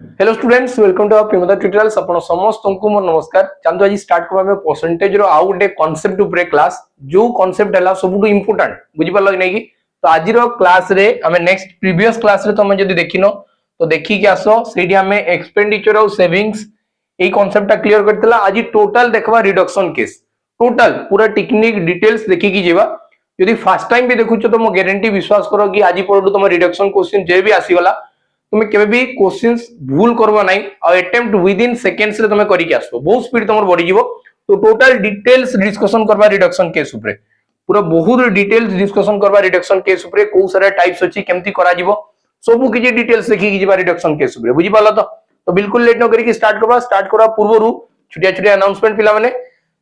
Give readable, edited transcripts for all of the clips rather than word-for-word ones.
Hello students, welcome to our Premda tutorials. आपण समस्त को मोर नमस्कार। चांतो आज स्टार्ट करबा में परसेंटेज रो आउ गोटे कांसेप्ट ऊपर क्लास, जो कांसेप्ट हला सबुटु इंपोर्टेंट बुझि पालो कि नै कि। तो आज रो क्लास रे हमें नेक्स्ट प्रीवियस क्लास रे तमे जदी देखिनो तो देखि कि आसो सेठी हमें एक्सपेंडिचर और सेविंग्स ए कांसेप्ट टा क्लियर करतला। आज टोटल देखबा रिडक्शन केस, टोटल पूरा टेक्निक डिटेल्स देखि कि जेबा। यदि फर्स्ट टाइम भी देखुछो तो मो गारंटी विश्वास करो कि आज परडु तम रिडक्शन क्वेश्चन जे भी आसी गला तुम्हें केबे भी क्वेश्चंस भूल करबो नै और अटेम्प्ट विद इन सेकेंड्स रे तुम्हें करि के आसबो, बहुत स्पीड तमर बढ़ी जीवो। तो टोटल डिटेल्स डिस्कशन करबा रिडक्शन केस ऊपर, पूरा बहुत डिटेल्स डिस्कशन करबा रिडक्शन केस ऊपर, को सारा टाइप्स अछि केमति करा जीवो सब किछि डिटेल्स देखि कि जीवा रिडक्शन केस ऊपर, बुझि पालो। तो बिल्कुल लेट न करि कि स्टार्ट करबा पूर्वरु छुटिया छुटिया अनाउंसमेंट पिला माने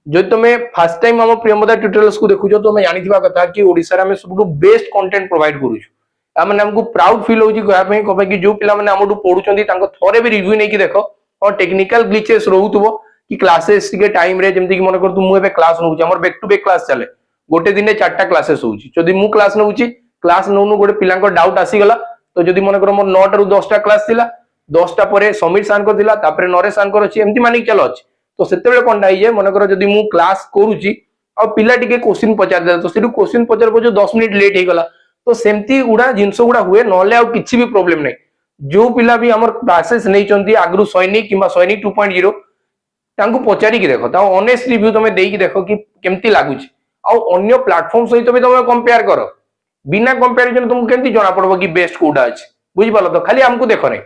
जो तुम फर्स्ट टाइम हम प्रियमदा ट्यूटोरियल्स को देखुछो तो मैं जानिथिबा कथा कि ओडिसा रे हम सबटु बेस्ट कंटेंट प्रोवाइड करूछु। आमने हमको प्राउड फील होची कहबा पई कहबा कि जो पिला माने हमडु पढुचंदी तांको थोरे भी रिव्यू नै कि देखो और टेक्निकल ग्लिचेस रहउतबो कि क्लासेस के टाइम रे जेमति कि मन कर तू मु एबे क्लास नउची, हमर बैक टू बैक क्लास चले, गोटे दिन 4टा क्लासेस होउची। जदी मु क्लास नउची, क्लास नउनु गोटे पिला को डाउट आसी गला तो जदी मन कर मोर 9 टा रु 10टा क्लास थिला, 10टा परे समीर सान को थिला, तापरे नरेश सान को अछि, एमति मानि चलो अछि। तो सेते बेले कोन डाई जे मन कर जदी मु क्लास करूची और पिला टिके क्वेश्चन पचार दे तो सेटु क्वेश्चन पचार जो 10 मिनिट लेट हे गला तो सेमती गुडा जिंस गुडा हुए नले आ किछि भी प्रॉब्लम नै। जो पिला भी हमर क्लासेस नै चंती आगरु सैनिक किबा सैनिक 2.0 तांको पचारी कि देखो ता ऑनेस्ट रिव्यू तमे देई कि देखो कि केमती लागुची आ अन्य प्लेटफॉर्म सहित भी तमे कंपेयर करो। बिना कंपैरिजन तुमको केमती जणा पड़बो कि बेस्ट कोडा अछि, बुझि पालो। तो खाली हमको देखो नै,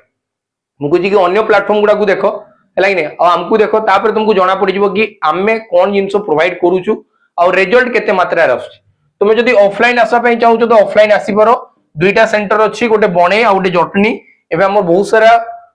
मुको जी कि अन्य प्लेटफॉर्म गुडा को देखो हला कि नै आ हमको देखो, तापर तुमको जणा पड़ जिवो कि आमे कोन जिंस प्रोवाइड करूछु और रिजल्ट केते मात्रा रे आछी। तुम जदि ऑफलाइन आसा पई चाहू तो ऑफलाइन आसी पारो। दुईटा सेंटर अछि, गोटे बणे आ गोटे जटनी। एबे हमर बहुत सारा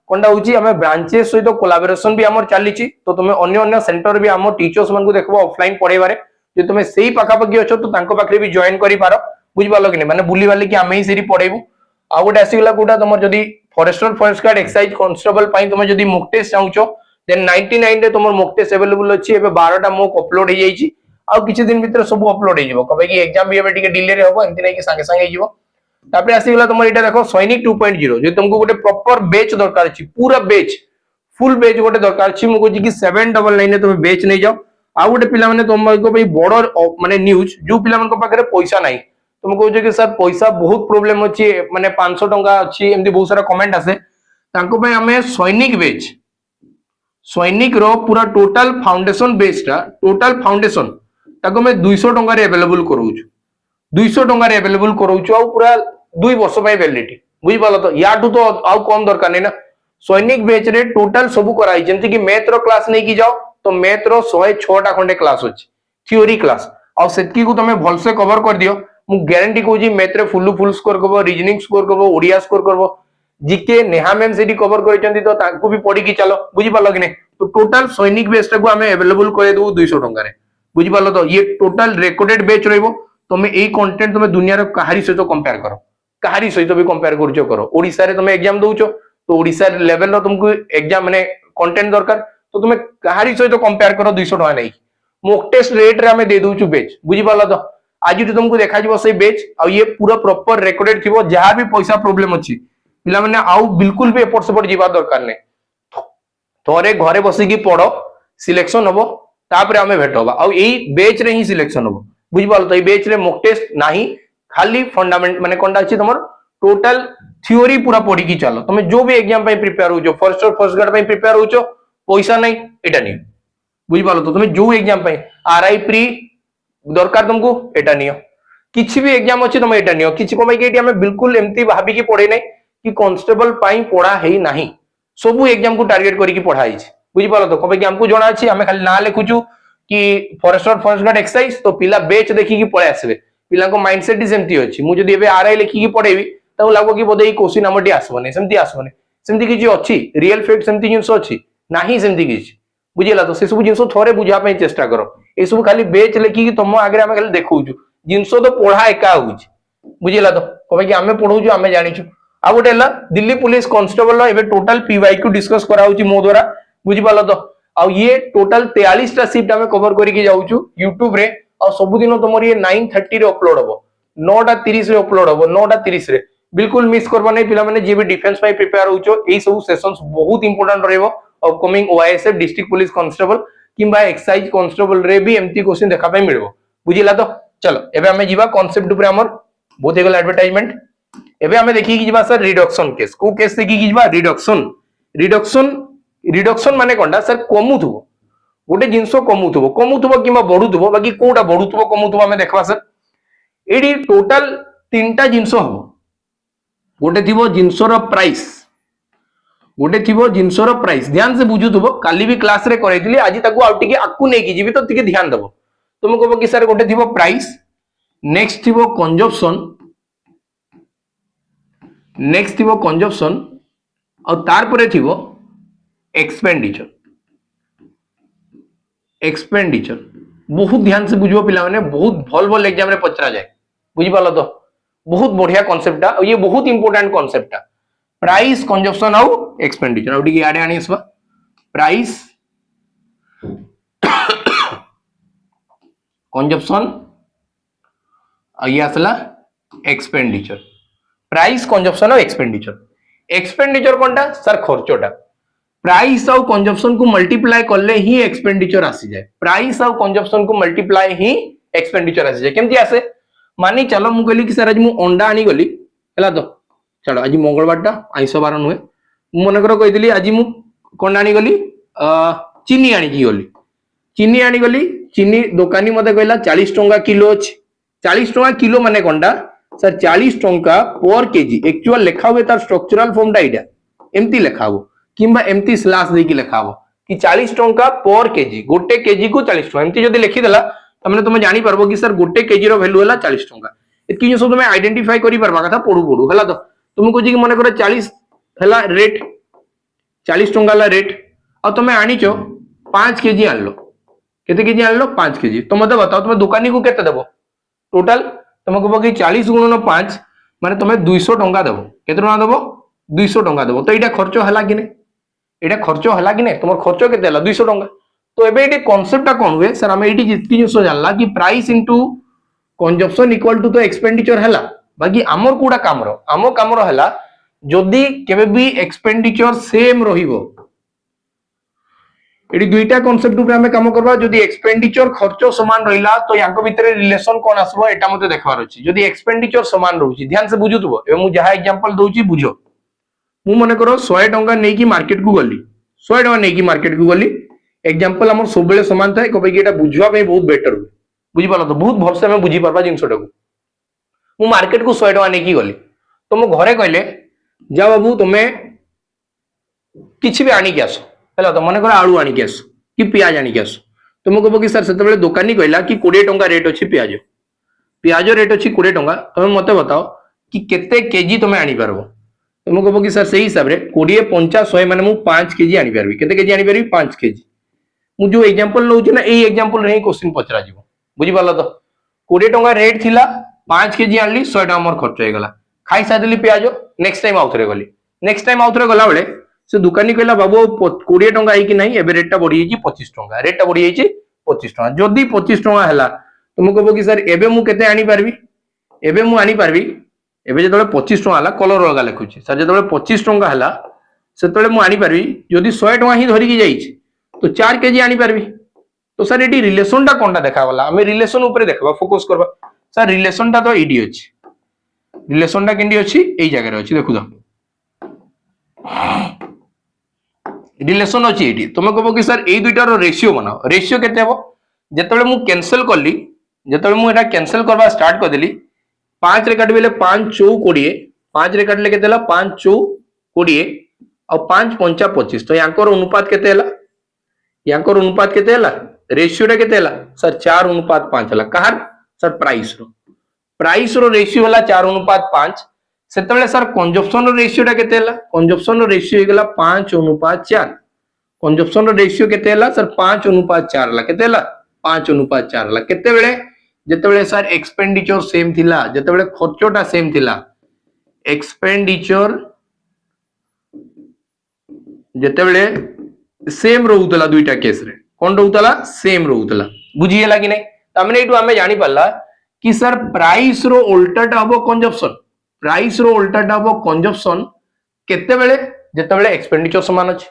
कोनडा होची हमें ब्रांचेस सहित कोलैबोरेशन भी हमर चालीची। तो तुम अन्य अन्य सेंटर भी हमर टीचर्स मन को देखबो ऑफलाइन पढेबारे, जे तुम सेही पाखा पाखी अछो तो तांको पाखरे भी जॉइन करि पारो, बुझि पालो कि नै। माने बुली वाली कि आमे ही सेरी पढेबू। आ गोटे आसी गला कोटा तुम जदि forester forest guard excise constable पई तुम जदि मॉक टेस्ट चाहूचो देन 99 रे तुमर मॉक टेस्ट अवेलेबल अछि। एबे 12टा मॉक अपलोड हे जाईची, आउ किछि दिन भीतर सब अपलोड हे जिवो। कबे कि एग्जाम भी एबे टिके डिले रे होबो, एंति नै कि संगे संगे जिवो। तापर आसी गला तुमर एटा देखो सैनिक 2.0 जे तुमको गोटे प्रॉपर बैच दरकार अछि, पूरा बैच फुल बैच गोटे दरकार अछि। मु कहछि कि 799 रे तुम बैच नै जाओ। आ गोटे पिला माने तुमको भाई बडर माने न्यूज जो पिला मन को पाखरे पैसा नै, तुम कहछ कि सर पैसा बहुत प्रॉब्लम अछि, माने 500 टंका अछि, एमति बहुत सारा कमेंट आसे। तांको पय हमें सैनिक बैच, सैनिक रो पूरा टोटल फाउंडेशन बेस टा, टोटल फाउंडेशन ताको मैं 200 टंका रे अवेलेबल करूछु, 200 टंका रे अवेलेबल करूछु आ पूरा 2 वर्ष पय वैलिडिटी, बुझि पालो। तो याटू तो आउ कम दरकार नै ना। सैनिक बैच रे टोटल सब कराई, जेंति कि मैथ रो क्लास नै कि जाओ तो मैथ रो 106 टा खंडे क्लास अछि, थ्योरी क्लास। आ सेतकी को तमे भल से कवर कर दियो, मु गारंटी कहूजी मैथ रे फुल स्कोर करबो, रीजनिंग स्कोर करबो, ओडिया स्कोर करबो। जीके नेहा मैम सेठी कवर करिसंती तो तांको भी पढी कि चलो, बुझि पालो कि नै। तो टोटल सैनिक बैच को हमें अवेलेबल करे दउ 200 टंका रे, बुझि पालो। तो ये टोटल रिकॉर्डेड बैच रहइबो। तुम एई कंटेंट तुम दुनिया रो कहारी सहित कंपेयर करो, कहारी सहित भी कंपेयर करछो करो। ओडिसा रे तुम एग्जाम दउछो तो ओडिसा लेवल रो तुमको एग्जाम माने कंटेंट दरकार, तो तुम कहारी सहित कंपेयर करो 200 टंका नै। मॉक टेस्ट रेट रे हमें दे दउछु बैच, बुझि पालो। तो आज तुमको देखा जिवो से बैच आ ये पूरा प्रॉपर रिकॉर्डेड थिबो। जहां भी पैसा प्रॉब्लम अछि पिला माने आउ बिल्कुल भी एपट सेपट जीवा दरकार नै। थोरे घरे बसी की पढ़ो, सिलेक्शन हबो, तापर हमें भेट होबा आ एई बैच रे ही सिलेक्शन हबो, बुझि पालो। तो ए बैच रे मॉक टेस्ट नाही, खाली फंडामेंट माने कोनटा अछि तमर टोटल थ्योरी पूरा पढी की चलो। तुम जो भी एग्जाम पे प्रिपेयर होजो, फॉरेस्टर फॉरेस्ट गार्ड पे प्रिपेयर होजो, पैसा नै एटा नि, बुझि पालो। तो तुम जो एग्जाम पे आरआई प्री दरकार तुमको एटा नियो, किछि भी एग्जाम अछि तुम एटा नियो। किछि कोमै कि एटी हमें बिल्कुल एम्ति भाबी की पढे नै कि कांस्टेबल पई पढा हेई नाही, सबु एग्जाम को टारगेट करी की पढाई छै, बुझि पालो। तो कबे कि हमको जणा अछि, हमें खाली ना लिखुछु कि फॉरेस्टर फॉरेस्ट गार्ड एक्सरसाइज तो पिला बैच देखि की पळे आसबे। पिला को माइंडसेट सेमती अछि, मु जदी एबे आरआई लिखि की पढेबी त लागो कि बोधे ई क्वेश्चन हमटी आसबने, सेमती आसबने। सेमती किछि अछि रियल फैक्ट सेमती जिंस अछि नाही, सेमती किछि, बुझिला। तो से सब जिंस थोरे बुझा पई चेष्टा करो। ए सब खाली बैच लिखि की तुम आगे हमें खाली देखौछु, जिंस तो पढा एका होउछि, बुझिला। तो कबे कि हमें पढौछु, हमें जानिछु। आ गोटे हला दिल्ली पुलिस कांस्टेबल एबे टोटल पीवाईक्यू डिस्कस करा होची मो द्वारा, बुझि पालो। तो आ ये टोटल 43 टा शिफ्ट हमें कवर करी की जाउछु YouTube रे। आ सब दिन तमर ये 9:30 रे अपलोड हबो, 9:30 रे अपलोड हबो, 9:30 रे। बिल्कुल मिस करबा नहीं पिला माने जे भी डिफेंस पाई प्रिपेयर होचो एई सब सेशंस बहुत इंपोर्टेंट रहबो upcoming OISF district police constable किंबा एक्साइज कांस्टेबल रे भी एमती क्वेश्चन देखा पाई मिलबो बुझिला तो चलो एबे हमें जीवा कांसेप्ट ऊपर हमर बहुत हेगल एडवर्टाइजमेंट एबे हमें देखि कि जीवा सर रिडक्शन केस को केस देखि कि जीवा रिडक्शन रिडक्शन रिडक्शन माने कोंडा सर कमुथबो गोटे जिंसो कमुथबो किंबा बढ़ुथबो बाकी कोटा बढ़ुथबो कमुथबो हमें देखबा सर एडी टोटल तीनटा जिंसो हबो गोटे थी जिनसर प्राइस गोटे थी जिनसर प्राइस ध्यान से बुझुथबो काली भी क्लास रे करैतली आज ताको आउ टिके आकु नै कि जीवी तो टिके ध्यान देबो तुम कहबो कि सर गोटे थी प्राइस नेक्स्ट थी कंजप्शन और तार परे थी एक्सपेंडिचर एक्सपेंडिचर बहुत ध्यान से बुझबो पिला माने बहुत भल भल एग्जाम रे पचरा जाए बुझि पालो तो बहुत बढ़िया कॉन्सेप्ट है ये बहुत इंपोर्टेंट कॉन्सेप्ट है प्राइस कंजप्शन आउ एक्सपेंडिचर आउ टिके आडे आनी आसबा प्राइस कंजप्शन ये आसला एक्सपेंडिचर प्राइस कंजप्शन और एक्सपेंडिचर एक्सपेंडिचर कोनटा सर खर्चटा प्राइस आउ कंजप्शन को मल्टीप्लाई करले ही एक्सपेंडिचर आसी जाए प्राइस आउ कंजप्शन को मल्टीप्लाई ही एक्सपेंडिचर आसी जाए केमती आसे मानी चलो मु कहली कि सर आज मु अंडा आनी गली हला तो चलो आज मंगलवार टा आइस बार नुहे मन कर कही आज मु कोन आनी गली चीनी आनी की गली चीनी दुकानी मते कहला 40 टंका किलो अछि 40 टंका किलो माने कोनटा सर 40 टंका पर केजी एक्चुअल लिखा हुए तार स्ट्रक्चरल फॉर्म टा इडा एमती लिखा हो किंबा एमती स्लैश देकी लिखा हो कि 40 टंका पर केजी गोटे केजी को 40 टंका एमती जदी लिखि देला तमने तुम जानी परबो कि सर गोटे केजी रो वैल्यू हला 40 टंका एतकी जिंस तुम आइडेंटिफाई करि परबा कथा पडू पडू हला तो तुम को जी मन कर 40 हला रेट 40 टंका हला रेट और तुम आनीचो 5 केजी आनलो केते केजी आनलो 5 केजी तो मते बताओ तुम दुकानी को केते देबो टोटल तुम कहबो कि 40 गुणन 5 माने तुम 200 टंका देबो केते टंका देबो 200 टंका देबो तो एटा खर्च हला कि नै एटा खर्च हला कि नै तुम खर्च केते हला 200 टंका तो एबे एटी कांसेप्ट टा कोन हुए सर हम एटी जितकी जिंस जानला कि price into consumption equal to the expenditure हला बाकी आमर कोडा कामरो हला जदी केबे भी एक्सपेंडिचर सेम रहिबो एटी दुईटा कांसेप्ट ऊपर हमें काम करबा जदी एक्सपेंडिचर खर्च समान रहिला तो यांको भितरे रिलेशन कोन आसबो एटा मते देखबार अछि जदी एक्सपेंडिचर समान रहउची ध्यान से बुझुतबो एबे मु जहा एग्जांपल दोउची बुझो मु मने करो 100 टंका नै कि मार्केट को गली 100 टंका नै कि मार्केट को गली एग्जांपल हमर सबले समान थाए कबे कि एटा बुझवा पे बहुत बेटर हुए बुझि पालो तो बहुत भरसे में बुझि परबा जिंसटा को मु मार्केट को 100 टंका नै कि गली तो मो घरे कहले जा बाबू तुमे किछि भी आनी के आसो हला तो मने कर आलू आनी के आसो कि प्याज आनी के आसो तो मो कहबो कि सर सेते बेले दुकानी कहला कि 20 टंका रेट अछि प्याज रेट अछि 20 टंका तुमे मते बताओ कि केते केजी तुमे आनी परबो तो मो कहबो कि सर सही हिसाब रे 20 50 100 माने मु 5 केजी आनी परबी केते केजी आनी परबी 5 केजी मु जो एग्जांपल लउची ना एई एग्जांपल रे क्वेश्चन पचरा जीवो बुझि पालो तो 20 टंका रेट थिला 5 केजी आनली 100 टंका मोर खर्च हे गला खाई सादली प्याज नेक्स्ट टाइम आउथरे गला बेले से दुकानी कहला बाबू 20 टंका है कि नहीं एबे रेट टा बढ़ी जाई 25 टंका रेट टा बढ़ी जाई 25 टंका जदी 25 टंका हला तुम कहबो कि सर एबे मु केते आनी परबी एबे मु आनी परबी एबे जेतले 25 टंका हला कलर लगा लिखुची सर जेतले 25 टंका हला सेतले मु आनी परबी जदी 100 टंका ही धरि कि जाईछ तो 4 केजी आनी परबी तो सर एटी रिलेशन टा कोनटा देखा वाला हमें रिलेशन ऊपर देखबा फोकस करबा सर रिलेशन टा तो एडी अछि रिलेशन टा केंडी अछि एई जगह रे अछि देखु तो रिलेशन अछि एटी तुम कहबो कि सर एई दुइटा रो रेशियो बनाओ रेशियो केते हबो जेतबेले मु कैंसिल करली जेतबेले मु एटा कैंसिल करबा स्टार्ट कर देली 5 रे काटबेले 5 4 20 5 रे काटले केते हला 5 4 20 और 5 5 25 तो यांकर अनुपात केते हला यांकर अनुपात केते हला रेशियो टा केते हला सर 4 अनुपात 5 हला कहार सर प्राइस रो रेशियो हला 4 अनुपात 5 सेतबेले सर कंजप्शन रो रेशियो टा केते हला कंजप्शन रो रेशियो हेगला 5 अनुपात 4 कंजप्शन रो रेशियो केते हला सर 5 अनुपात 4 हला केते हला 5 अनुपात 4 हला केते बेले जेतेबेले सर एक्सपेंडिचर सेम थिला जेतेबेले खर्चटा सेम थिला एक्सपेंडिचर जेतेबेले सेम रहउतला दुईटा केस रे कोन रहउतला सेम रहउतला बुझी गेला कि नै तमने एटू हमें जानि परला कि सर प्राइस रो उल्टाटा हबो कंजप्शन प्राइस रो उल्टाटा हम कंजप्शन केतेबेले जेतेबेले एक्सपेंडिचर समान अछि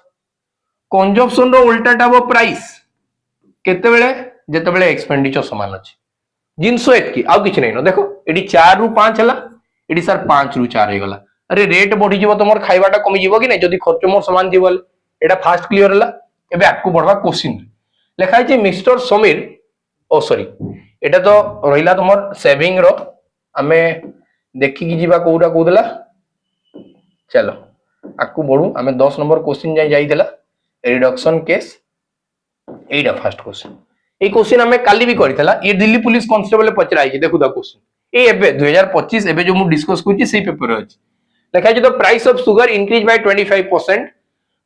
कंजप्शन रो उल्टाटा हम प्राइस केतेबेले जेतेबेले एक्सपेंडिचर समान अछि जिनसो एतकी आउ किछ नै न देखो एडी 4 रु 5 हला एडी सर 5 रु 4 हे गला अरे रेट बढ़ी जीवो तमर खाइबाटा कमी जीवो कि नै जदी खर्च मोर समान जीवो एटा फास्ट क्लियर हला एबे आकु बढ़वा क्वेश्चन लिखा छै मिस्टर समीर ओ सॉरी एटा तो रहिला तमर सेविंग रो हमें देखि कि जीवा कोउटा कोदला चलो आकु बढ़ू हमें 10 नंबर क्वेश्चन जाई जाईतला रिडक्शन केस एटा फर्स्ट क्वेश्चन ए क्वेश्चन हमें काली भी करितला ये दिल्ली पुलिस कांस्टेबल पचराई छै देखु द क्वेश्चन ए एबे 2025 एबे जो मु डिस्कस कुची सेही पेपर अछि लिखा छै the price of sugar increase bye 25%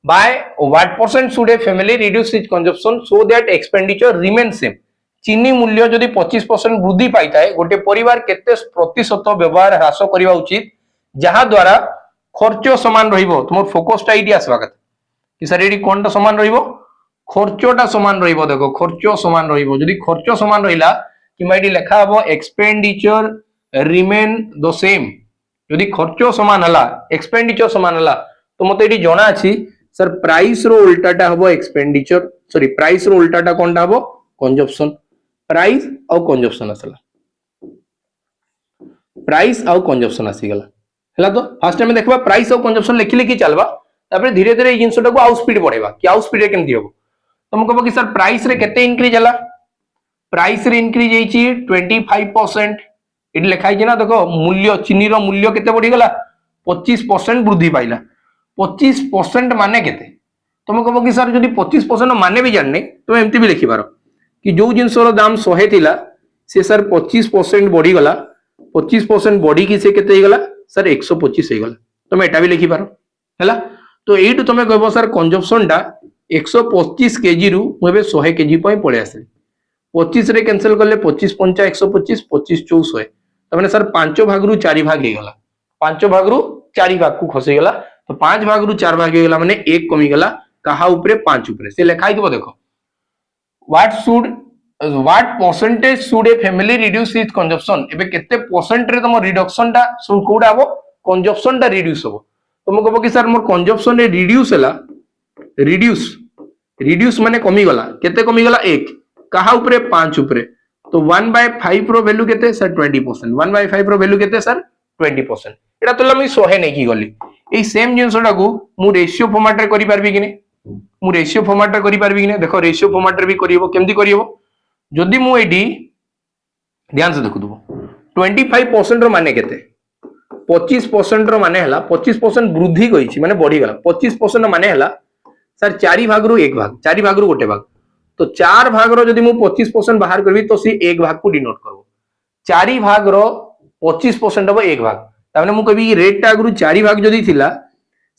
by what percent should a family reduce its consumption so that expenditure remains same चीनी मूल्य जदि 25% वृद्धि पाइताए गोटे परिवार केते प्रतिशत व्यवहार ह्रास करबा उचित जहा द्वारा खर्च समान रहिबो तुमर फोकसटा एटी आसबा कथा कि सर एटी कोनटा समान रहिबो खर्चटा समान रहिबो देखो खर्च समान रहिबो जदि खर्च समान रहिला कि माइडी लेखा हबो एक्सपेंडिचर रिमेन द सेम जदि खर्च समान हला एक्सपेंडिचर समान हला तो मते एटी जणा अछि सर प्राइस रो उल्टाटा हबो एक्सपेंडिचर सॉरी प्राइस रो उल्टाटा कोनटा हबो कंजप्शन प्राइस और कंजप्शन आसला प्राइस और कंजप्शन आसी गला हला तो फर्स्ट टाइम देखबा प्राइस और कंजप्शन लिखि लिखि चलबा तापर धीरे धीरे ई जिंसटा को आउ स्पीड बढ़ेबा कि आउ स्पीड केमति हबो तुम कहबो कि सर प्राइस रे केते इंक्रीज हला प्राइस रे इंक्रीज हेची 25% इट लिखाई छै ना देखो मूल्य चीनी रो मूल्य केते बढ़ी गला 25% वृद्धि पाइला 25% माने केते तुम कहबो कि सर जदी 25% माने भी जानने तुम एमती भी लिखि पारो कि जो जिंस रो दाम 100 थिला से सर 25% बढ़ी गला 25% बढ़ी कि से केते गला सर 125 हे गला तुम एटा भी लिखि पारो हैला तो एइटु तुम कहबो सर कंजप्शन टा 125 केजी रु मुबे 100 केजी पय पळे आसे 25 रे कैंसिल करले 25 पंचा 125 25 400 त माने सर 5 भाग रु 4 भाग हे गला 5 भाग रु 4 भाग को खसे गला तो 5 भाग रु 4 भाग हे गला माने 1 कमी गला कहा ऊपरे 5 ऊपरे से लिखाई दबो देखो what percentage should a family reduce its consumption एबे केते परसेंट रे तम रिडक्शन टा सो कोडा हबो कंजप्शन टा रिड्यूस हबो तुम कहबो कि सर मोर कंजप्शन रे रिड्यूस हला रिड्यूस माने कमी गला केते कमी गला 1 कहा ऊपरे 5 ऊपरे तो 1/5 रो वैल्यू केते सर 20% 1/5 रो वैल्यू केते सर 20% एटा तो लमी 100 नै की गली ए सेम जिंसटा को मु रेशियो फॉर्मेट रे करि परबी कि नै मु रेशियो फॉर्मेट रे करि परबी कि नै देखो रेशियो फॉर्मेट रे भी करिवो केमती करिवो जदि मु एडी ध्यान से देखु दबो 25% रो माने केते 25% रो माने हला 25% वृद्धि गई छी माने बढ़ी गला 25% माने हला सर 4 भाग रो 1 भाग 4 भाग रो गोटे भाग तो 4 भाग रो जदि मु 25% बाहर करबी तो सी 1 भाग को डिनोट करबो 4 भाग रो 25% हबो 1 भाग ताने मु कहबी रेट टा अगरु 4 भाग जदि थिला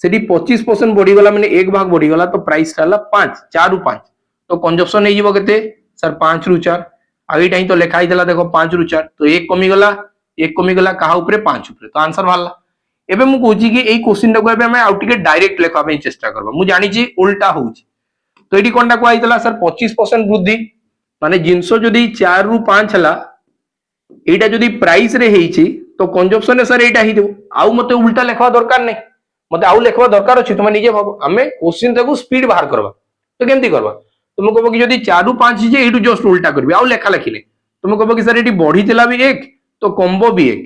सेठी 25% बढ़ी गला माने 1 भाग बढ़ी गला तो प्राइस हला 5 4 रु 5 तो कंजप्शन नै जीवो केते सर 5 रु 4 आगे टाइम तो लिखाई देला देखो 5 रु 4 तो 1 कमी गला कहा ऊपरे 5 ऊपरे तो आंसर भाला एबे मु कहूची कि एई क्वेश्चन टा को एबे हम आउटिके डायरेक्ट लेखा पे चेष्टा करबा मु जानि छी उल्टा होउची तो एडी कोनटा को आइतला सर 25% वृद्धि माने जिंसो जदी 4 रु 5 हला एटा जदी प्राइस रे हेइची तो कंजप्शन रे सर एटा ही देबो आउ मते उल्टा लेखवा दरकार नै मते आउ लेखवा दरकार अछि तुम निजे भाबो हमें क्वेश्चन ताको स्पीड बाहर करबा तो केमती करबा तुम कहबो कि जदी 4 रु 5 जे एटू जस्ट उल्टा करबी आउ लेखा लिखिले तुम कहबो कि सर एटी बढ़ी तिला भी 1 तो कम्बो भी 1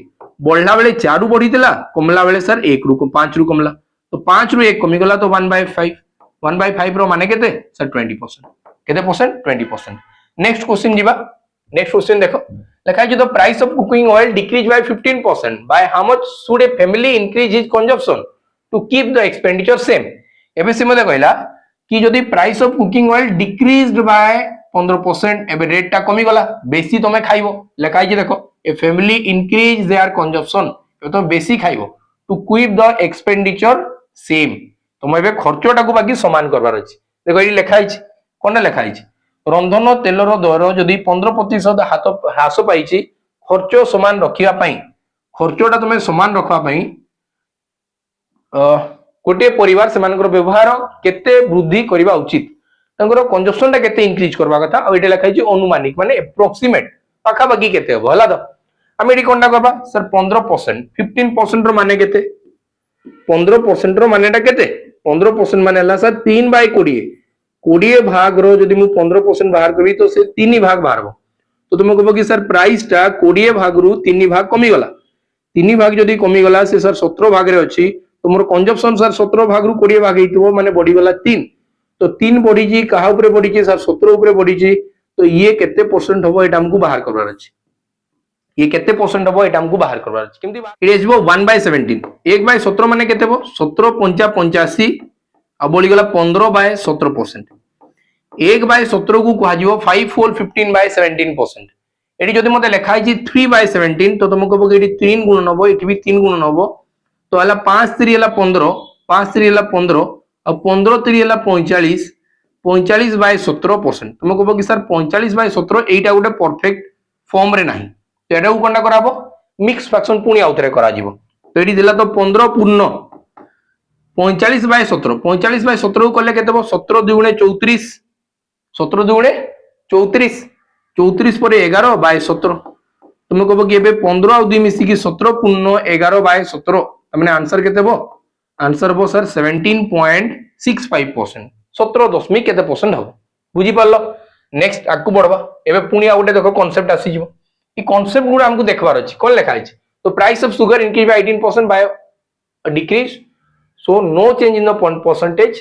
बढ़ला बेले 4 रु बढ़ी तिला कमला बेले सर 1 रु 5 रु कमला तो 5 रु 1 कमी गला तो 1/5 रो माने केते सर 20% केते परसेंट 20% नेक्स्ट क्वेश्चन जीवा नेक्स्ट क्वेश्चन देखो लिखा है जो the price of cooking oil decrease by 15% by how much should a family increase his consumption to keep the expenditure same एबे से मते कहला कि जदी price of cooking oil decreased by 15% एबे रेट टा कमी गला बेसी तमे खाइबो लिखा है देखो a family increase their consumption ए तो बेसी खाइबो to keep the expenditure same तुम एबे खर्चटा को बाकी समान करबार अछि देखो एडी लिखा है कोन लिखा है रंधन तेलर दर जदि 15% ह्रास पाई खर्च समान रखिया पई खर्चटा तुम समान रखवा पई गोटे परिवार से व्यवहार केते वृद्धि करबा उचित तंगर कंजप्शन टा केते इंक्रीज करबा कथा आ एटा लिखा है अनुमानिक माने एप्रोक्सीमेट पाखा बाकी केते हो हला तो आम ये कौन करवा सर 15%। 15% रो माने केते 15% रो मानेटा केते 15% माने हला सर 3/20 20 भाग रो जदि मु 15% बाहर करबी तो से 3 भाग बाहरबो। तो तुम कहबो कि सर प्राइस टा 20 भाग रु 3 भाग कमी गला 3 भाग जदि कमी गला से सर 17 भाग रे अछि तो मोर कंजप्शन सर 17 भाग रु 20 भाग हेतिबो माने बढ़ी गला 3 तो 3 बढ़ी जी कहा ऊपर बढ़ी जी सर 17 ऊपर बढ़ी जी तो ये केते परसेंट हबो एटा हमकु बाहर करबार अछि ये केते परसेंट हबो एटा हमकु बाहर करबार अछि केमति इट इज 1/17 1/17 माने केते हबो 17 5 85 आ बोली गला 15/17% 1/17 को कहा जीवो 5 होल 15/17% एटी जदि मते लिखा है 3/17 तो तुम कहबो कि 3 गुण नबो एटी भी 3 गुण नबो तो हला 5 3 हला 15 5 3 हला 15 और 15 3 हला 45 45/17% तुम कहबो कि सर 45/17 एटा गोटे परफेक्ट फॉर्म रे नाही तो एटा को कोनटा कराबो मिक्स फ्रैक्शन पुनी आउथरे करा जीवो तो एटी दिला तो 15 पूर्ण 45/17 45/17 को कले केते 17 दुगुणे 34 17 दुगुणे 34 34 पर 11/17 तुम कहबो कि एबे 15 और 2 मिसी की 17 पूर्ण 11/17 हमने आंसर केते बो आंसर बो सर 17.65% 17 दशमिक केते परसेंट हो बुझी पारलो नेक्स्ट आकु बढ़वा एबे पुनी आ गोटे देखो कांसेप्ट आसी जीवो ई कांसेप्ट गुडा हमकु देखबार अछि कोन लिखा अछि तो price of sugar increase bye 18% by decrease so no change in the percentage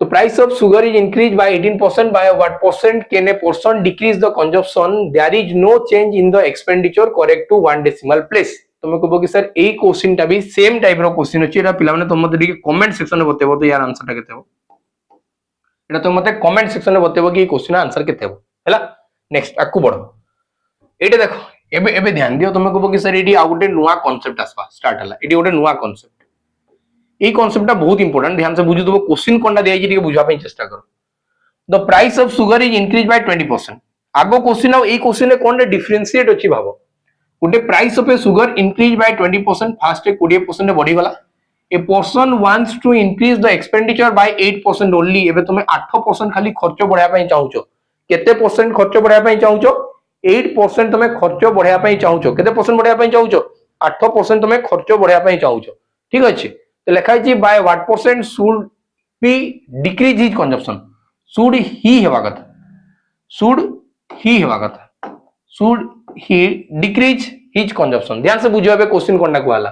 the price of sugar is increased by 18% by what percent can a person decrease the consumption there is no change in the expenditure correct to one decimal place तुम कहबो कि sir ए question टा भी same type रो question अछि एटा पिला माने तुम मते कमेंट सेक्शन में बतेबो तो यार आंसर टा केते हो एटा तुम मते कमेंट सेक्शन में बतेबो कि क्वेश्चन आंसर केते हो हैला नेक्स्ट आकु बढ़ो एटे देखो एबे एबे ध्यान दियो तुम कहबो कि सर एडी आ गोटे नुवा कांसेप्ट आसबा स्टार्ट हला एडी गोटे नुवा कांसेप्ट ये कांसेप्ट बहुत इंपोर्टेंट ध्यान से बुझु तो क्वेश्चन कोनटा दिया जी बुझा पे चेष्टा करो the price of sugar is increase by 20% आगो क्वेश्चन आ ए क्वेश्चन रे कोन डिफरेंशिएट अछि भाबो गुटे price of a sugar increase by 20% फास्ट 20% बढ़ी गला a person wants to increase the expenditure by 8% only एबे तुमे 8% खाली खर्च बढ़ाया पई चाहूचो केते परसेंट खर्च बढ़ाया पई चाहूचो 8% तुमे खर्च बढ़ाया पई चाहूचो केते परसेंट बढ़ाया पई चाहूचो 8% तुमे खर्च बढ़ाया पई चाहूचो ठीक अछि तो लिखा है by what percent should be decrease his consumption should he हेबा कथा शुड ही हेबा कथा should he decrease his consumption ध्यान से बुझिबा बे क्वेश्चन कोनटा कहला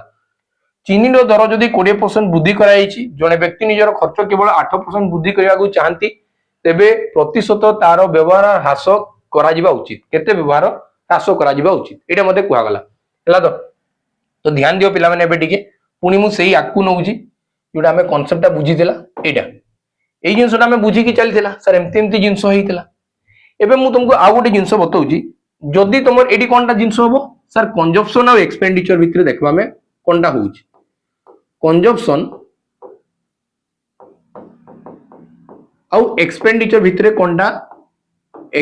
चीनी रो दर जदी 20% वृद्धि कराइछि जने व्यक्ति निजर खर्च केवल 8% वृद्धि करिया को चाहंती तेबे प्रतिशत तार व्यवहार ह्रास करा जिबा उचित केते व्यवहार ह्रास करा जिबा उचित एटा मते कुआ गला हला तो ध्यान दियो पिला माने एबे टिके पुनी मु सेही आकु नउजी जोटा हमें कांसेप्टटा बुझी देला एटा एई जिंसटा हमें बुझी की चलथिला सर एमती एमती जिंस हेइतिला एबे मु तुमको आ गोटे जिंस बतौजी जदी तुमर एडी कोनटा जिंस होबो सर कंजप्शन और एक्सपेंडिचर भितरे देखबा में कोनटा होउची कंजप्शन और एक्सपेंडिचर भितरे कोनटा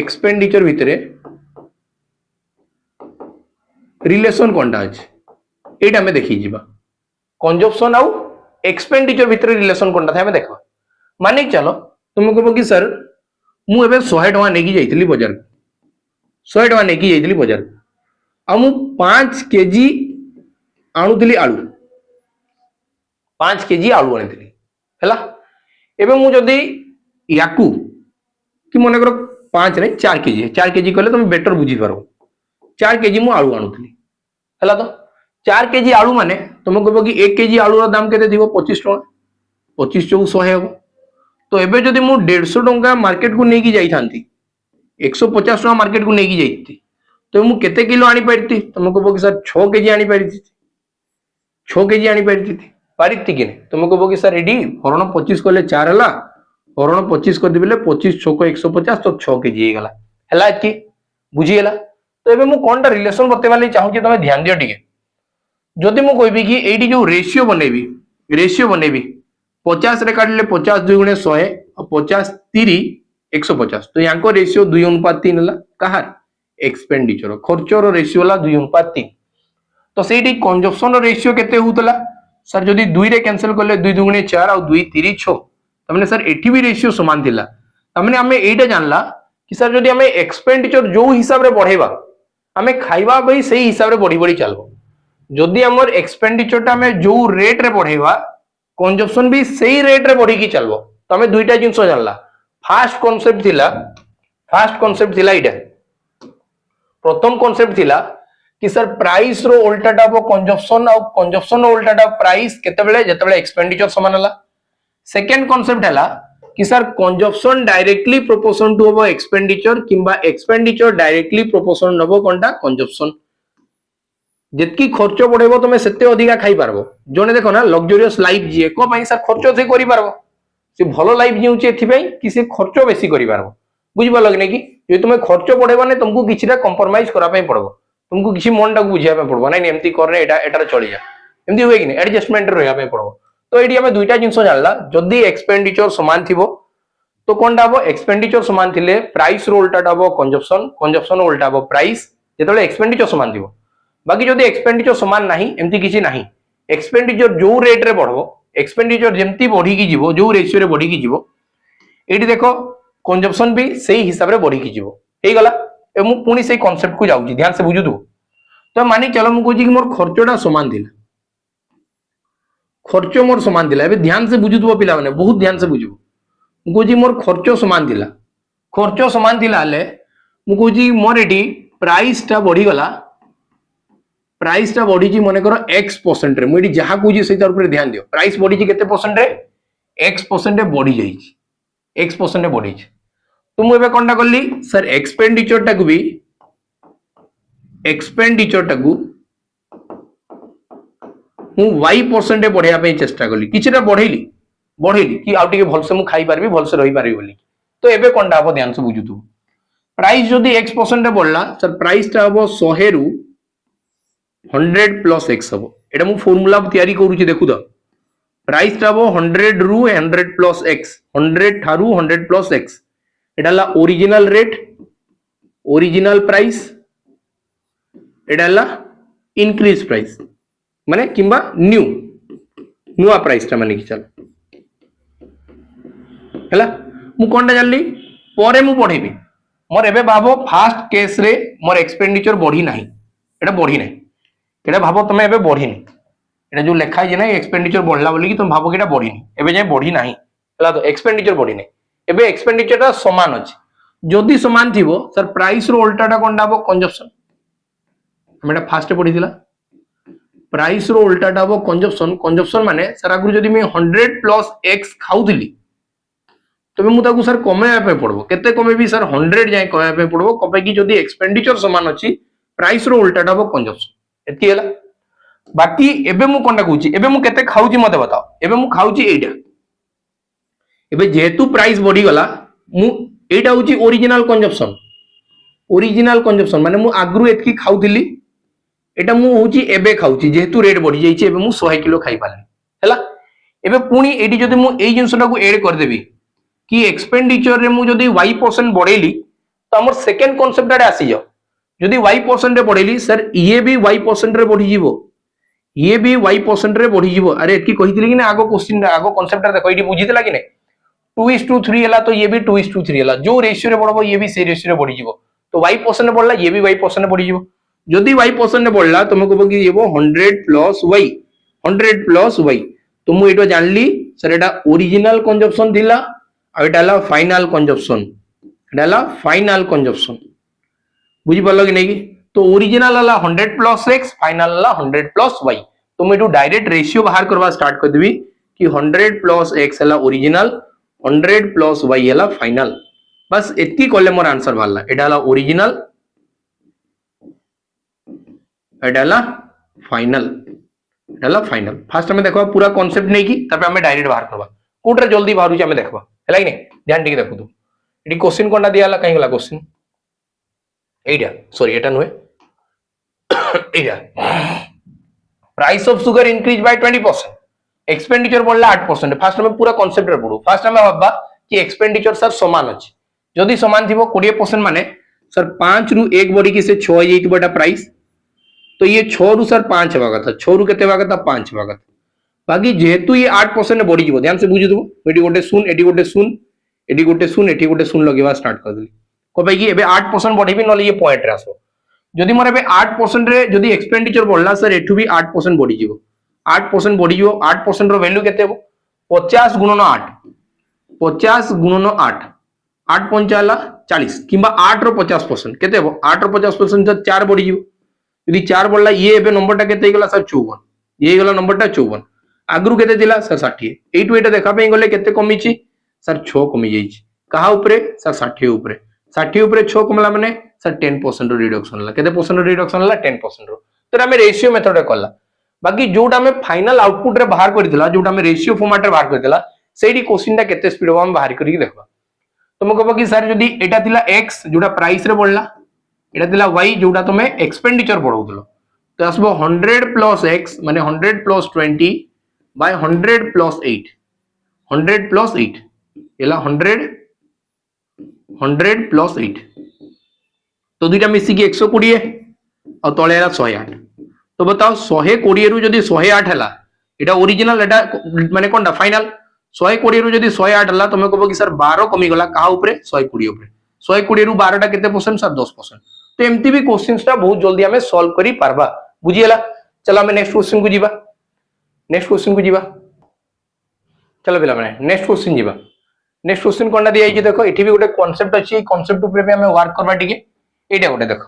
एक्सपेंडिचर भितरे रिलेशन कोनटा अछि एटा हमें देखि जिबा कंजप्शन आउ एक्सपेंडिचर भितर रिलेशन कोनटा था हमें देखबा माने चलो तुम कहबो कि सर मु एबे 100 टका नेकी जाइतली बाजार 100 टका नेकी जाइतली बाजार आ मु 5 केजी आणुतली आलू 5 केजी आलू आनितली हैला एबे मु जदी याकू कि मने करो 5 नहीं 4 केजी कहले तुम बेटर बुझी पारो 4 केजी मु आलू आणुतली हैला तो 4 केजी आलू माने तुम कहबो कि 1 केजी आलू रो दाम केते दिबो 25 टका 25 चौ 100 हेबो तो एबे जदी मु 150 टका मार्केट को नेकी जाई थांती 150 टका मार्केट को नेकी जाईती तो मु केते किलो आनी परती तुम कहबो कि सर 6 केजी आनी परती 6 केजी आनी परती पारिती कि तुम कहबो कि सर एडी हरण 25 कोले 4 हला हरण 25 कर दिबले 25 6 को 150 तो 6 केजी हे गला हला कि बुझी गेला तो एबे मु कोनटा रिलेशन बतेबा ले चाहू कि तमे ध्यान दियो टिके जदि मु कहबी कि एडी जो रेशियो बनेबी 50 रे काटले 50 2 गुणे 100 और 50 3 150 तो यांको रेशियो 2:3 हला कहार एक्सपेंडिचर खर्चर रेशियो हला 2:3 तो सेठी कंजप्शन रेशियो केते होतला सर जदि 2 रे कैंसिल करले 2 2 गुणे 4 और 2 3 6 तमने सर एठी भी रेशियो समान थिला तमने हमें एटा जानला कि सर जदि हमें एक्सपेंडिचर जो हिसाब रे बढ़ेबा आमे खाइबा भाई सही हिसाब रे बढ़ी बढ़ी चलबो जदि हमर एक्सपेंडिचर टा में जो रेट रे बढ़ेबा कंजप्शन भी सही रेट रे बढ़ी की चलबो तमे दुईटा जिंस जानला फास्ट कांसेप्ट थिला इडा प्रथम कांसेप्ट थिला कि सर प्राइस रो उल्टाटा हो कंजप्शन और कंजप्शन रो उल्टाटा प्राइस केतेबेले जेतेबेले एक्सपेंडिचर समान हला सेकंड कांसेप्ट हला कि sir consumption directly proportion to हो एक्सपेंडिचर किंबा एक्सपेंडिचर डायरेक्टली प्रोपोर्शन हो कोनटा कंजप्शन जितकी खर्च बढ़ेबो तमे सेते अधिका खाई पारबो जोने देखो ना लग्जरियस लाइफ जीए को पई सर खर्च से करि पारबो से भलो लाइफ जीउचे एथि पई कि से खर्च बेसी करि पारबो बुझि पालो कि नै कि जे तुमे खर्च बढ़ेबो नै तुमको किछिटा कंप्रोमाइज करा पई पड़बो तुमको किछि मन टा बुझिया पे पड़बो नै एमती करने एटा चली जा एमती होय कि नै एडजस्टमेंट रहया पे पड़बो तो एडी हमें दुईटा जिंस जानला जदी एक्सपेंडिचर समान थिबो तो कोनटा हो एक्सपेंडिचर समान थिले प्राइस रो उल्टाटा हो कंजप्शन कंजप्शन रो उल्टा हो प्राइस जेतले एक्सपेंडिचर समान थिबो बाकी जदी एक्सपेंडिचर समान नाही एमती किछि नाही एक्सपेंडिचर जो रेट रे बढ़बो एक्सपेंडिचर जेमती बढ़ी की जीवो जो रेशियो रे बढ़ी की जीवो एडी देखो कंजप्शन भी सही हिसाब रे बढ़ी की जीवो हे गला ए मु पुनी सही कांसेप्ट को जाउची ध्यान से बुझु दो तो मानी चलो मु कहूची कि मोर खर्चटा समान थिला खर्च मोर समान थिला एबे ध्यान से बुझु दो पिला माने बहुत ध्यान से बुझु मु कहूची मोर खर्च समान थिला ले मु कहूची मोर एडी प्राइस टा बढ़ी जी मने करो x% रे मुडी जहा कहूची सेता ऊपर ध्यान दियो प्राइस बढ़ी जी केते परसेंट रे x% रे बढ़ी जाई छी x% रे बढ़ी छी तो मु एबे कोनटा करली सर एक्सपेंडिचर टाकू मु y% रे बढ़िया पे चेष्टा करली किछटा बढ़ेली कि आउ टिके भलसे मु खाई पारबी भलसे रही पारबी बोली तो एबे कोनटा हो ध्यान से बुझु तू प्राइस जदी x% रे बढ़ला सर प्राइस टा हो 100 रु 100 प्लस x हबो एटा मु फार्मूला तयारी करूची देखु त प्राइस टा हो 100 रु 100 plus x 100 Tharu 100 plus x एटा ला ओरिजिनल रेट ओरिजिनल प्राइस एटा ला इंक्रीज प्राइस माने किंबा न्यू प्राइस टा माने कि चल हला मु कोनटा जानली परे मु पढेबी मोर एबे भाबो फास्ट केस रे मोर एक्सपेंडिचर बढ़ी नाही एटा बढ़ी नाही एटा भाबो तमे एबे बढ़ी नाही एटा जो लेखा जे नाही एक्सपेंडिचर बढ़ला बोली कि तुम भाबो कि एटा बढ़ी नाही एबे जे बढ़ी नाही हला तो एक्सपेंडिचर बढ़ी नाही एबे एक्सपेंडिचर टा समान अछि जदी समान थिबो सर प्राइस रो उल्टाटा कोनटा हो कंजप्शन हम एटा फास्ट पढी दिला प्राइस रो उल्टाटा हो कंजप्शन माने सर आगु जदी मैं 100 प्लस x खाउतली तबे मु ताकू सर कमेया पे पड़बो केते कमेबी सर 100 जाय कमेया पे पड़बो कपे कि जदी एक्सपेंडिचर समान अछि प्राइस रो उल्टाटा हो कंजप्शन एति हला बाकी एबे मु कोनटा कहूची एबे मु केते खाउची मते बताओ एबे मु खाउची एटा एबे जेतु प्राइस बढ़ी गला मु एटा होची ओरिजिनल कंजप्शन माने मु आगरु एतकी खाउथिली एटा मु होची एबे खाउची जेतु रेट बढ़ी जाईची एबे मु 100 किलो खाई पाले हला एबे पुनी एडी जदी मु एई जिंसटा को ऐड कर देबी कि एक्सपेंडिचर रे मु जदी y% बढ़ेली तो हमर सेकंड कांसेप्ट आडे आसी जाओ जदी y% रे बढ़ेली सर ये भी y% रे बढ़ी जीवो ये भी y% रे बढ़ी जीवो अरे एतकी कहितली कि ना आगो क्वेश्चन आगो कांसेप्ट देखो एडी बुझितला कि नै 2:3 हला तो ये भी 2:3 हला जो रेशियो रे बढ़बो ये भी से रेशियो रे बढ़ी जीवो तो y% रे बढ़ला ये भी y% रे बढ़ी जीवो जदी y% रे बढ़ला तुम कहबो कि येबो 100 प्लस y तो मु एटो जानली सर एटा ओरिजिनल कंजप्शन दिला आ एटा ला फाइनल कंजप्शन बुझी पालो कि नै कि तो ओरिजिनल हला 100 प्लस x फाइनल हला 100 प्लस y तो मु एटो डायरेक्ट रेशियो बाहर करबा स्टार्ट कर देबी कि 100 प्लस x हला ओरिजिनल 100 प्लस y हला फाइनल बस एत्ती कोले मोर आंसर बाहरला एटा हला ओरिजिनल एटा हला फाइनल फास्ट हमें देखो पूरा कांसेप्ट नै कि तबे हमें डायरेक्ट बाहर करबा कोटरे जल्दी बाहरु हमें देखबा हला कि नै ध्यान ठीक देखु तू एडी क्वेश्चन कोनटा दियाला काई गला क्वेश्चन एटा सॉरी एटा नय एटा price of sugar increase by 20% expenditure बढ़ला 8% फास्ट हमें पूरा कांसेप्ट रे पढू फास्ट हमें भाबा कि एक्सपेंडिचर सर समान अछि जदी समान थिबो 20% माने सर 5 रु 1 बडी कि से 6 हो जाइतबटा प्राइस तो ये 6 रु सर 5 हेबा कथा 6 रु केते हेबा कथा 5 हेबा कथा बाकी जेहेतु ये 8% बढ़ी जीवो ध्यान से बुझि दबो एडी गोटे सुन एडी गोटे सुन एडी गोटे सुन एडी गोटे सुन लगेबा स्टार्ट कर देली को भाई कि एबे 8% बढ़ीबी नले ये पॉइंट रे आसो जदि मोर 8% रे जदि एक्सपेंडिचर बढ़ला सर एठू भी 8% बढ़ी जीवो 8% बढ़ी जीवो 8% रो वैल्यू केते हो 50 गुणन 8 50 गुणन 8 8 पंचाला 40 किंबा 8 रो 50% केते हो 8 रो 50% तो 4 बढ़ी जीवो यदि 4 बढ़ला ये एबे नंबरटा केते गला सर 54 ये गला नंबरटा 54 आगरु केते दिला सर 60 एटू एटा देखा पे गले केते कमी छि सर 6 कमी जाइछि कहा ऊपरे सर 60 ऊपरे 60 ऊपरे 6 कमला माने सर 10% रिडक्शन हला केते परसेंट रिडक्शन हला 10% रो तो हमें रेशियो मेथड रे करला बाकी जोटा हमें फाइनल आउटपुट रे बाहर करथिला जोटा हमें रेशियो फॉर्मेट रे बाहर करथिला सेही क्वेश्चन टा केते स्पीड हम बाहर करिक देखबा तुम कहबो कि सर जदी एटा थिला x जोटा प्राइस रे बढ़ला एटा थिला y जोटा तुमे एक्सपेंडिचर बढ़ौतलो तो आसबो 100 प्लस x माने 100 प्लस 20 बाय 100 प्लस 8 100 प्लस 8 एला 100 100 प्लस 8 तो दुईटा मिसी की 120 और तळे एला 108 तो बताओ 120 रु जदी 108 हला एटा ओरिजिनल एटा माने कोनटा फाइनल 120 रु जदी 108 हला तमे कहबो कि सर 12 कमी गला का ऊपरे 120 ऊपरे 120 रु 12 टा केते परसेंट सर 10% तो एमती भी क्वेश्चंस टा बहुत जल्दी हमें सॉल्व करी पारबा बुझियला चलो हमें नेक्स्ट क्वेश्चन को जीवा नेक्स्ट क्वेश्चन को जीवा चलो पिला माने नेक्स्ट क्वेश्चन जीवा नेक्स्ट क्वेश्चन कोनटा दिया है देखो एठी भी गोटे कांसेप्ट अछि कांसेप्ट ऊपर पे हमें वर्क करबा टिके एटा गोटे देखो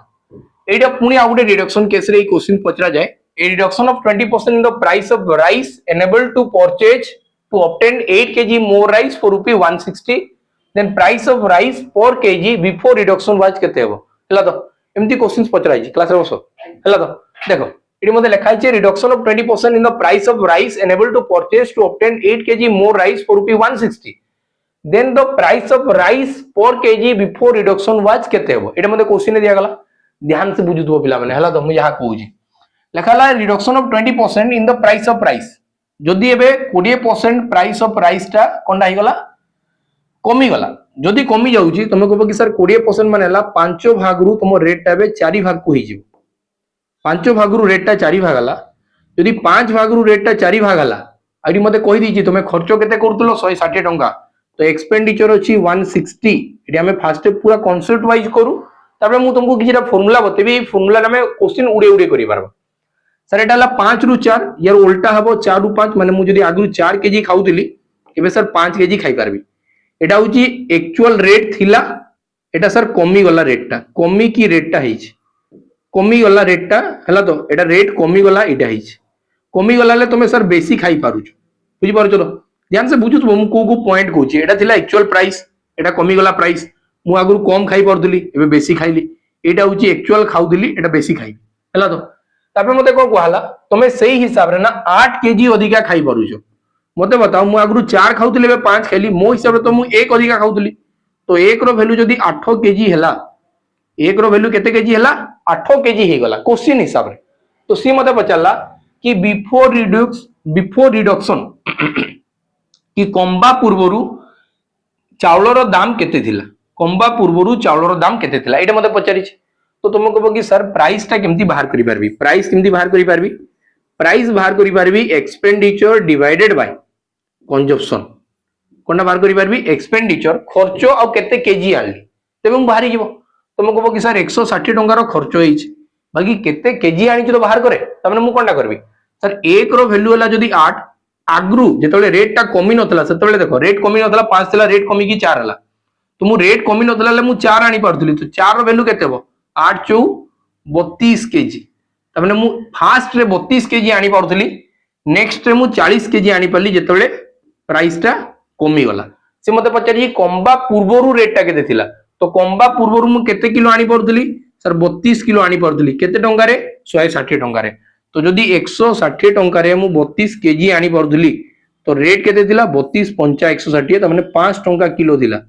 एटा पुनी आ गोटे रिडक्शन केस रे क्वेश्चन पचरा जाए a reduction of 20% in the price of rice enabled to purchase to obtain 8 kg more rice for rupee 160 then price of rice per kg before reduction was केते हो हला तो एमती क्वेश्चंस पचरा छी क्लास रे बसो हला तो देखो एटी मते लिखा छै reduction of 20% in the price of rice enabled to purchase to obtain 8 kg more rice for rupee 160 then the price of rice per kg before reduction was केते हो एटा मते क्वेश्चन दिया गला ध्यान से बुझुथबो पिला माने हला तो हम यहा कहू छी लेखाला reduction of 20% in the price of rice जदि एबे 20% प्राइस ऑफ राइस टा कोनडा हिगला कमी गला जदि कमी जाउची तमे कहबो कि सर 20% माने हला 5 भाग रु तुम रेट टा एबे 4 भाग को हिजिव 5 भाग रु रेट टा 4 भाग हला जदि 5 भाग रु रेट टा 4 भाग हला आडी मते कहि दिछि तुमे खर्च केते करतलो 160 टंका तो एक्सपेंडिचर अछि 160 एडी हमें फास्ट पूरा कांसेप्ट वाइज करू तापर मु तुमको किछटा फार्मूला बतेबी फार्मूला में क्वेश्चन उडे उडे करि पारबा सर एटा हला 5 रु 4 यार उल्टा हबो 4 रु 5 माने मु जदी आगु 4 केजी खाउतिली एबे सर 5 केजी खाइ पारबी एटा होची एक्चुअल रेट थिला एटा सर कमी गला रेट टा कमी की रेट टा हिच कमी गला रेट टा हला तो एटा रेट कमी गला एटा हिच कमी गला ले तुमे सर बेसी खाइ पारुछ बुझि पारुछ तो ध्यान से बुझुत मु को पॉइंट कहूची एटा थिला एक्चुअल प्राइस एटा कमी गला प्राइस मु आगु कम खाइ पारदुली एबे बेसी खाइली एटा होची एक्चुअल खाउदिली एटा बेसी खाइ हला तो तापर मते को कहला तमे सही हिसाब रे ना 8 केजी अधिका खाइ पारुछ मते बताओ मु आगु 4 खाउतिले बे 5 खाइली मो हिसाब रे तो मु 1 अधिका खाउतिली तो 1 रो वैल्यू जदी 8 केजी हला 1 रो वैल्यू केते केजी हला 8 केजी हे गला क्वेश्चन हिसाब रे तो सी मते पचाला कि बिफोर रिडक्शन कि कंबा पूर्वरु चावलर दाम केते थिला कंबा पूर्वरु चावलर दाम केते थिला एटा मते पचारि छै तो तुम कहबो कि सर प्राइस टा केमती बाहर करि पारबी प्राइस केमती बाहर करि पारबी प्राइस बाहर करि पारबी एक्सपेंडिचर डिवाइडेड बाय कंजप्शन कोनटा बाहर करि पारबी एक्सपेंडिचर खर्च आ केते केजी आनली तेबे हम बाहरी जीवो तुम कहबो कि सर 160 टंका रो खर्च होई छै बाकी केते केजी आनी तो बाहर करे तमने मु कोनटा करबी सर 1 रो वैल्यू हला जदी 8 आगरु जेतले रेट टा कमी नथला सेतले देखो रेट कमी नथला 5 थिला रेट कमी की 4 हला तो मु रेट कमी नथला ले मु 4 आनी पारथुली तो 4 रो वैल्यू केते हो 8 चौ 32 केजी तमने मु फास्ट रे 32 केजी आनी पारथुली नेक्स्ट रे मु 40 केजी आनी पारली जेतले प्राइस टा कमी गला से मते पचारि कंबा पूर्वरु रेट टा केते थिला तो कंबा पूर्वरु मु केते किलो आनी पारथुली सर 32 किलो आनी पारथुली केते टंका रे 160 टंका रे तो जदी 160 टंका रे मु 32 केजी आनी पारथुली तो रेट केते थिला 32 पंचा 160 तमने 5 टंका किलो थिला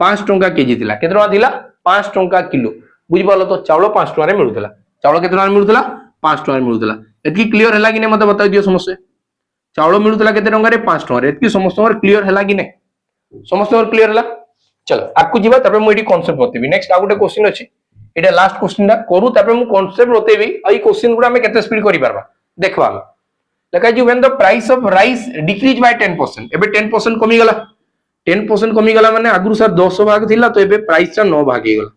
5 टंका केजी थिला केते टंका थिला 5 टंका किलो बुझि पालो तो चावल 5 टंका रे मिलुतला चावल केते टंका मिलुतला 5 टंका रे मिलुतला एतकी क्लियर हला कि ने मते बता दियो समस्या चावल मिलुतला केते टंका रे 5 टंका रे एतकी समस्त क्लियर हला कि ने समस्त क्लियर हला चलो आकु जीवा तबे मु एडी कांसेप्ट बतेबी नेक्स्ट आ गुटे क्वेश्चन अछि एटा लास्ट क्वेश्चन दा करू तबे मु कांसेप्ट बतेबी एई क्वेश्चन गुडा में केते स्पीड करि परबा देखबा लका जी when the price of rice decrease by 10% एबे 10% कमी गला 10% कमी गला माने आगु सर 10 भाग थिला तो एबे प्राइस ता 9 भाग हे गला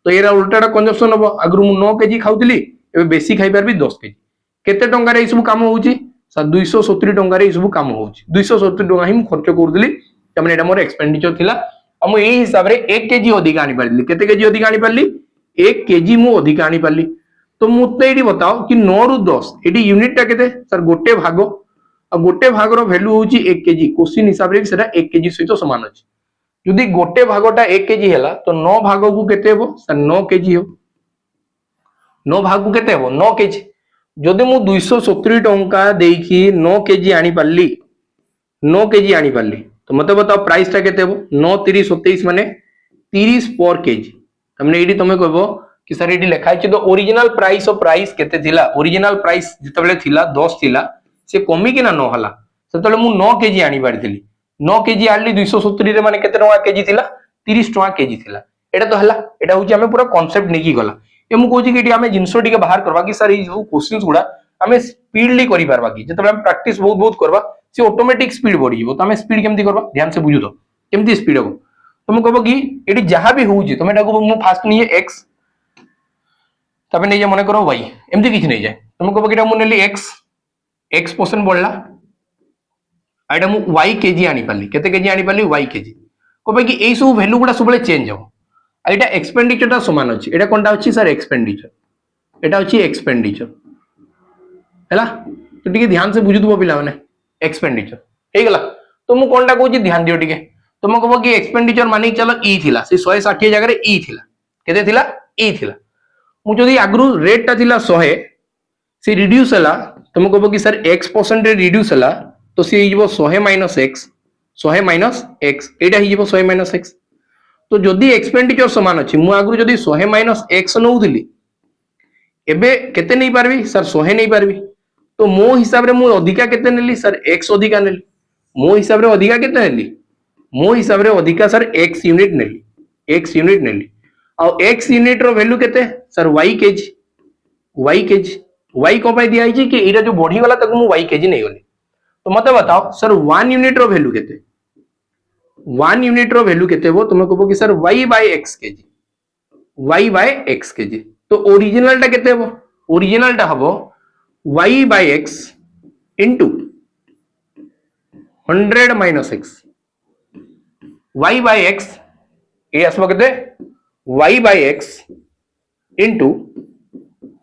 तो ये उल्टाटा कंजप्शन हम आगु 9 केजी खाऊली ए बेसी खाई पारबी 10 केजी केते टंका रे सब काम होउची सर 270 टंका रे सब काम होउची 270 टंका ही खर्च करदली तमने एटा मोर एक्सपेंडिचर थिला हम एही हिसाब रे 1 केजी अधिक आनी पारली केते केजी अधिक आनी पारली 1 केजी मु अधिक आनी पारली तो मुते एडी बताओ कि 9 रु 10 एडी यूनिट टा केते सर गोटे भाग आ गोटे भाग रो वैल्यू होउची 1 केजी क्वेश्चन हिसाब रे सेटा 1 केजी सहित समान अछि यदि गोटे भागटा 1 केजी हैला तो 9 भाग को केते हेबो सर 9 केजी हो 9 भाग को केते हेबो 9 केजी जदि मु 270 टंका देकी 9 केजी आनी पारली 9 केजी आनी पारली तो मते बताओ प्राइस टा केते हेबो 9 30 27 माने 30 पर केजी तमने एडी तमे कहबो कि सर एडी लिखा है तो ओरिजिनल प्राइस ऑफ प्राइस केते थिला ओरिजिनल प्राइस जतबेले थिला 10 थिला से कमी कि ना 9 हला सेतले मु 9 केजी आनी पारथिली 9 केजी आली 270 रे माने केते टंका केजी थिला 30 टंका केजी थिला एटा तो हला एटा होची हमें पूरा कांसेप्ट नेकी गला ए मु कहूची कि एटी हमें जिंसो टिके बाहर करबा कि सर ई जो क्वेश्चंस गुडा हमें स्पीडली करि पारबा कि जतबे हम प्रैक्टिस बहुत बहुत करबा से ऑटोमेटिक स्पीड बढ़ी जिवो तो हमें स्पीड केमती करबा ध्यान से बुझु तो केमती स्पीड हो तो मु कहबो कि एटी जहां भी होउची तमे एटा को मु फास्ट निये x तबे नै जे मने करो y एमती किछ नै जाय तमे कहबो कि एटा मु नेली x% बढ़ला आइटा मु y केजी आनी पाली केते केजी आनी पाली y केजी कहबे कि एई सब वैल्यू गुडा सबले चेंज हो एटा एक्सपेंडिचर ता समान अछि एटा कोनटा अछि सर एक्सपेंडिचर एटा अछि एक्सपेंडिचर हैला तो टिके ध्यान से बुझुतबो पिला माने एक्सपेंडिचर हे गला तो मु कोनटा कहूची ध्यान दियो टिके तो मु कहबो कि एक्सपेंडिचर माने चलो ई थिला से 160 जगह रे ई थिला केते थिला ई थिला मु जदी आगरु रेट ता थिला 100 से रिड्यूस हला तो मु कहबो कि सर x% रे रिड्यूस हला तो सी हिजबो 100 माइनस x 100 माइनस x एटा हिजबो 100 माइनस x तो जदी एक्सपेंडिचर समान अछि मु आगरु जदी 100 माइनस x नउदिली एबे केते नै पारबी सर 100 नै पारबी तो मो हिसाब रे मु अधिका केते नेली सर x अधिका नेली मो हिसाब रे अधिका केते नेली मो हिसाब रे अधिका सर x यूनिट नेली आ x यूनिट रो वैल्यू केते सर y केजी y को पाई दिया है कि एरा जो बढ़ी गला तक मु y केजी नै गली तो मते बताओ सर 1 यूनिट रो वैल्यू केते 1 यूनिट रो वैल्यू केते हो तुम कहबो कि sir y by x KG तो ओरिजिनल टा केते हो ओरिजिनल टा हबो y by x into 100 minus x y by x ए आसबो केते y by x into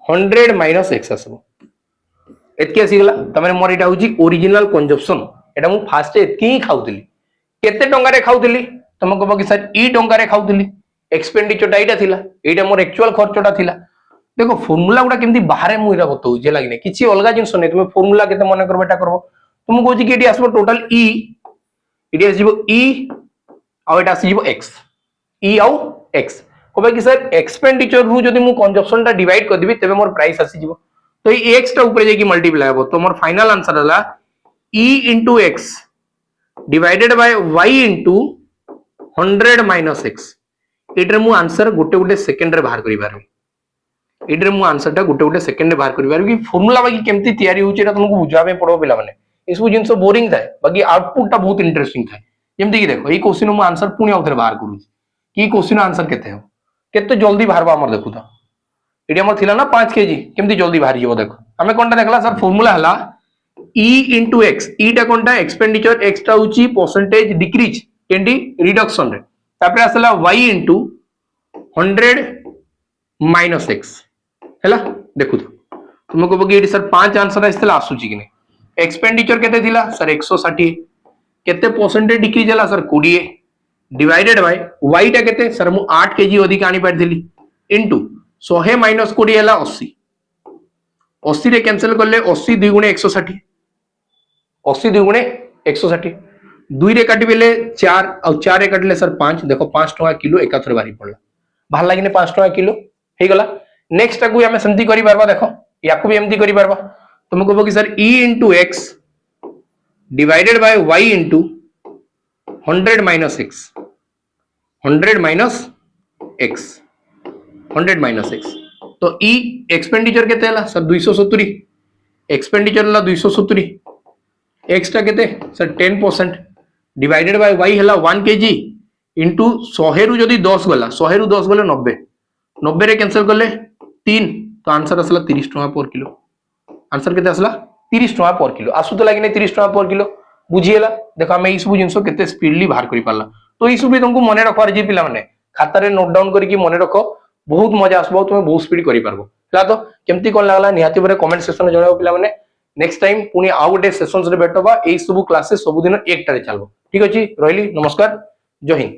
100 minus x आसबो एतके आसीगला तमरे मोर एटा होची ओरिजिनल कंजप्शन एटा मु फास्ट एतकी ही खाउतली केते टंका रे खाउतली तम कहबो कि सर ई टंका रे खाउतली एक्सपेंडिचर टा एटा थिला एटा मोर एक्चुअल खर्चटा थिला देखो फार्मूला गुडा केमती बाहरे मु एरा बतौ जे लागिने किछि अलगा जिंस नै तुमे फार्मूला केते मने करबो एटा करबो तुम कहूची कि एटी आसबो टोटल ई एटी आसीबो ई आ एटा आसीबो x ई आउ x कहबे कि सर एक्सपेंडिचर रु जदी मु कंजप्शन टा डिवाइड कर देबी तबे मोर प्राइस आसी जिवो तो ये x टा ऊपर जाई कि मल्टीप्लाई हो तो मोर फाइनल आंसर हला e into x divided by y into 100 minus x एटर मु आंसर गोटे गोटे सेकंड रे बाहर करि पारबी एटर मु आंसर टा गोटे गोटे सेकंड रे बाहर करि पारबी फार्मूला बाकी केमती तयारी होची एटा तुमको बुझाबे पड़ो पिला माने इसबु जिंस बोरिंग थाए बाकी आउटपुट टा बहुत इंटरेस्टिंग थाए जेमती कि देखो ई क्वेश्चन मु आंसर पुनी आउथरे बाहर करू कि क्वेश्चन आंसर केते हो केते जल्दी बाहरबा हमर देखु त एटी हमर थिला ना 5 केजी केमती जल्दी बाहर जिवो देखो हमें कोनटा देखला सर फार्मूला हला e into x e टा कोनटा एक्सपेंडिचर x टा होची परसेंटेज डिक्रीज केंडी रिडक्शन रे तापर आसला y into 100 माइनस x हैला देखु तो तुम कहबो कि एटी सर 5 आंसर आइसला आसुची कि नै एक्सपेंडिचर केते थिला सर 160 केते परसेंटेज डिक्रीज हला सर 20 डिवाइडेड बाय y टा केते सर मु 8 केजी अधिक आनी पारथिली इनटू 100 माइनस 20 हला 80 80 रे कैंसिल करले 80 2 गुणे 160 80 2 गुणे 160 2 रे काटी बेले 4 और 4 रे काटले सर 5 देखो 5 टका किलो एकाथरे बारी पड़ला बाहर लागिने 5 टका किलो हे गला नेक्स्ट टाकू हमें संति करि परबा देखो याकू भी एमती करि परबा तुम कहबो कि sir e into x divided by y into 100 minus x 100 minus x 100 minus x तो e एक्सपेंडिचर केते हला सर 270 एक्सपेंडिचर हला 270 x टा केते सर 10% डिवाइडेड बाय y हला 1 kg इनटू 100 रु जदी 10 गला 100 रु 10 गले 90 90 रे कैंसिल करले 3 तो आंसर आसला 30 टका पर किलो। आंसर केते आसला 30 टका पर किलो। आसु तो लागिने 30 टका पर किलो बुझिएला। देखो हम ई सब जिंसो केते स्पीडली बाहर करि पाला। तो ई सब भी तुमको मने रखवार जे पिला माने खाता रे नोट डाउन करके मने रखो, बहुत मजा आसबो, तुमे बहुत स्पीड करि पारबो। हला तो केमती कोन लागला निहाती बरे कमेंट सेक्शन में जणाओ पिला माने। नेक्स्ट टाइम पुनी आउ गोटे सेशंस रे भेटबा। एई सब क्लासेस सब दिन एकटा रे चलबो। ठीक अछि, रहली, नमस्कार, जय हिंद।